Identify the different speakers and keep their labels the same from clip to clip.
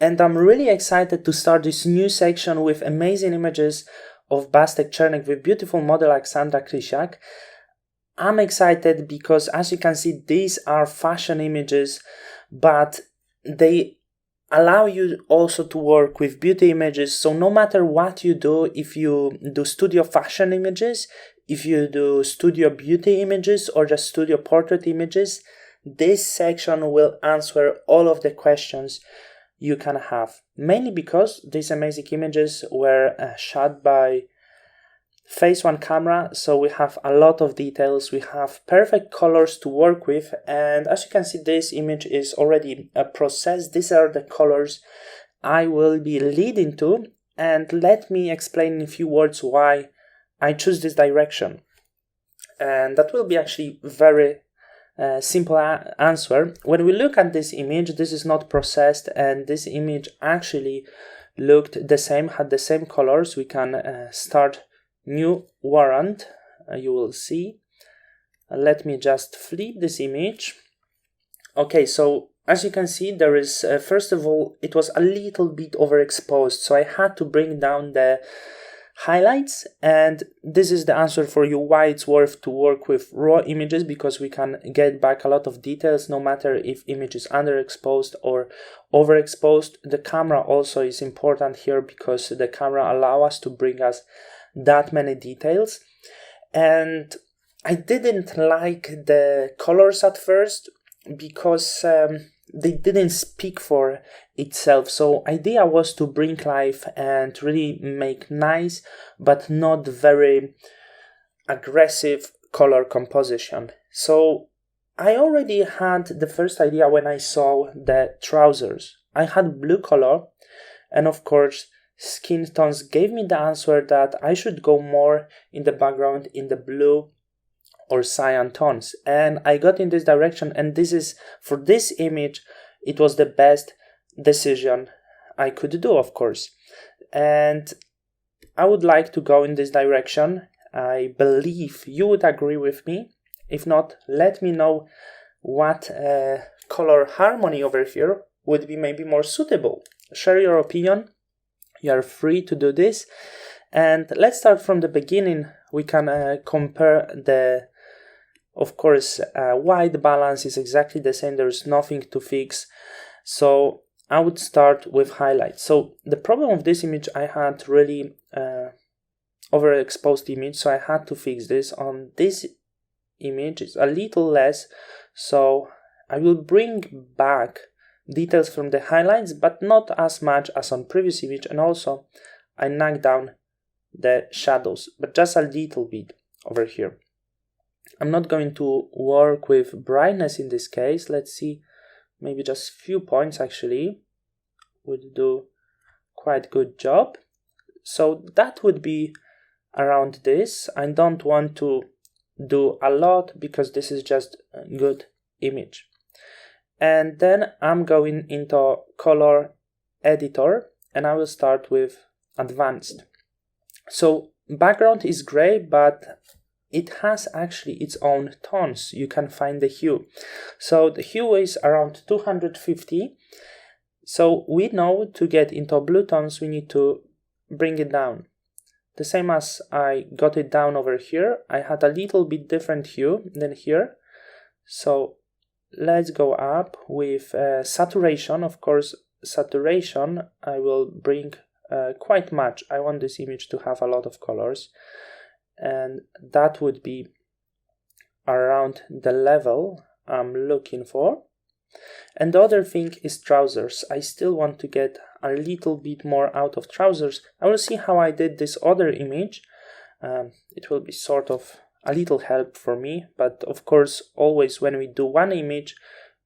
Speaker 1: And I'm really excited to start this new section with amazing images of Bastek Chernik with beautiful model Alexandra Krysiak. I'm excited because, as you can see, these are fashion images, but they allow you also to work with beauty images. So no matter what you do, if you do studio fashion images, if you do studio beauty images, or just studio portrait images, this section will answer all of the questions you can have, mainly because these amazing images were shot by Phase 1 camera, so we have a lot of details, we have perfect colors to work with, and as you can see, this image is already processed. These are the colors I will be leading to, and let me explain in a few words why I choose this direction. And that will be actually very simple answer. When we look at this image, this is not processed, and this image actually looked the same, had the same colors. We can start new warrant, you will see. Let me just flip this image. Okay, so as you can see, there is, first of all, it was a little bit overexposed, so I had to bring down the highlights, and this is the answer for you why it's worth to work with raw images, because we can get back a lot of details no matter if image is underexposed or overexposed. The camera also is important here because the camera allows us to bring us that many details. And I didn't like the colors at first because they didn't speak for itself. So idea was to bring life and really make nice but not very aggressive color composition. So I already had the first idea when I saw the trousers. I had blue color, and of course skin tones gave me the answer that I should go more in the background in the blue or cyan tones, and I got in this direction, and this is, for this image, it was the best decision I could do, of course. And I would like to go in this direction. I believe you would agree with me. If not, let me know what color harmony over here would be maybe more suitable. Share your opinion. You are free to do this. And let's start from the beginning. We can compare the, of course, white balance is exactly the same. There's nothing to fix. So I would start with highlights. So the problem of this image, I had really overexposed image. So I had to fix this. On this image, it's a little less. So I will bring back details from the highlights, but not as much as on previous image. And also I knocked down the shadows, but just a little bit over here. I'm not going to work with brightness in this case. Let's see, maybe just few points actually would do quite good job. So that would be around this. I don't want to do a lot because this is just a good image. And then I'm going into color editor, and I will start with advanced. So background is gray, but it has actually its own tones. You can find the hue. So the hue is around 250. So we know to get into blue tones, we need to bring it down. The same as I got it down over here. I had a little bit different hue than here. So let's go up with saturation. Of course, saturation I will bring quite much. I want this image to have a lot of colors, and that would be around the level I'm looking for. And the other thing is trousers. I still want to get a little bit more out of trousers. I will see how I did this other image. It will be sort of a little help for me, but of course always when we do one image,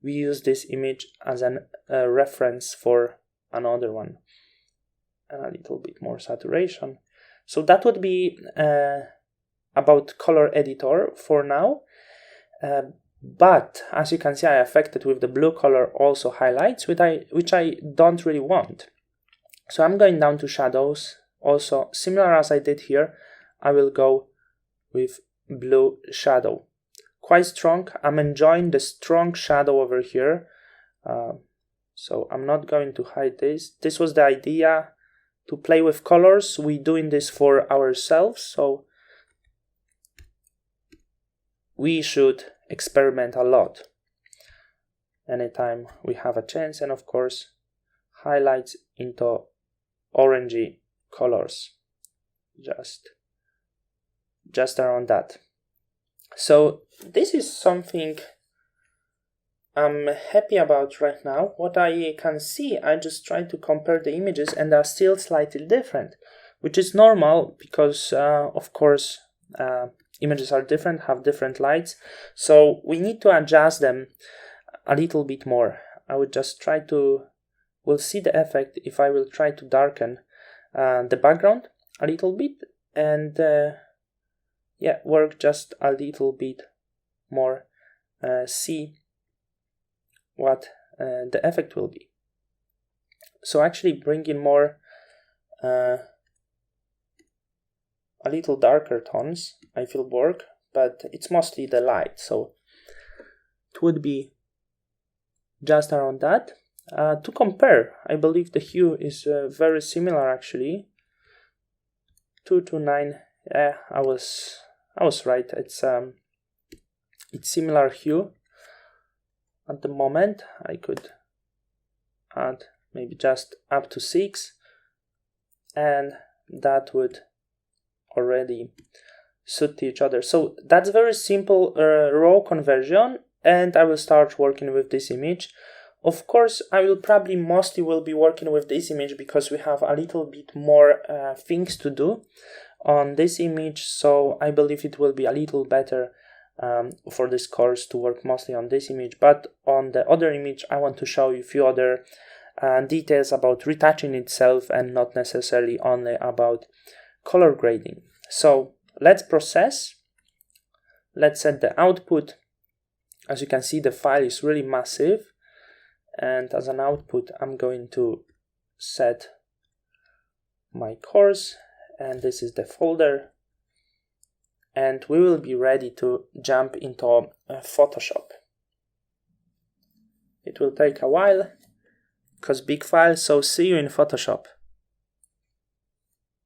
Speaker 1: we use this image as a reference for another one. And a little bit more saturation. So that would be about color editor for now. But as you can see, I affected with the blue color also highlights, which I don't really want. So I'm going down to shadows. Also, similar as I did here, I will go with blue shadow. Quite strong. I'm enjoying the strong shadow over here. So I'm not going to hide this. This was the idea, to play with colors. We're doing this for ourselves, so we should experiment a lot anytime we have a chance. And of course, highlights into orangey colors, just around that. So this is something I'm happy about right now. What I can see, I just try to compare the images and they're still slightly different, which is normal because of course images are different, have different lights, so we need to adjust them a little bit more. I would just try to, we'll see the effect if I will try to darken the background a little bit and yeah, work just a little bit more, see what the effect will be. So actually bringing more a little darker tones, I feel work, but it's mostly the light, so it would be just around that. To compare, I believe the hue is very similar actually. 229, yeah, I was right. It's similar hue. At the moment, I could add maybe just up to 6, and that would already suit each other. So that's very simple raw conversion, and I will start working with this image. Of course, I will probably mostly will be working with this image because we have a little bit more things to do on this image, so I believe it will be a little better for this course to work mostly on this image. But on the other image, I want to show you a few other details about retouching itself and not necessarily only about color grading. So let's process. Let's set the output. As you can see, the file is really massive, and as an output I'm going to set my course, and this is the folder, and we will be ready to jump into Photoshop. It will take a while because big file, so see you in Photoshop.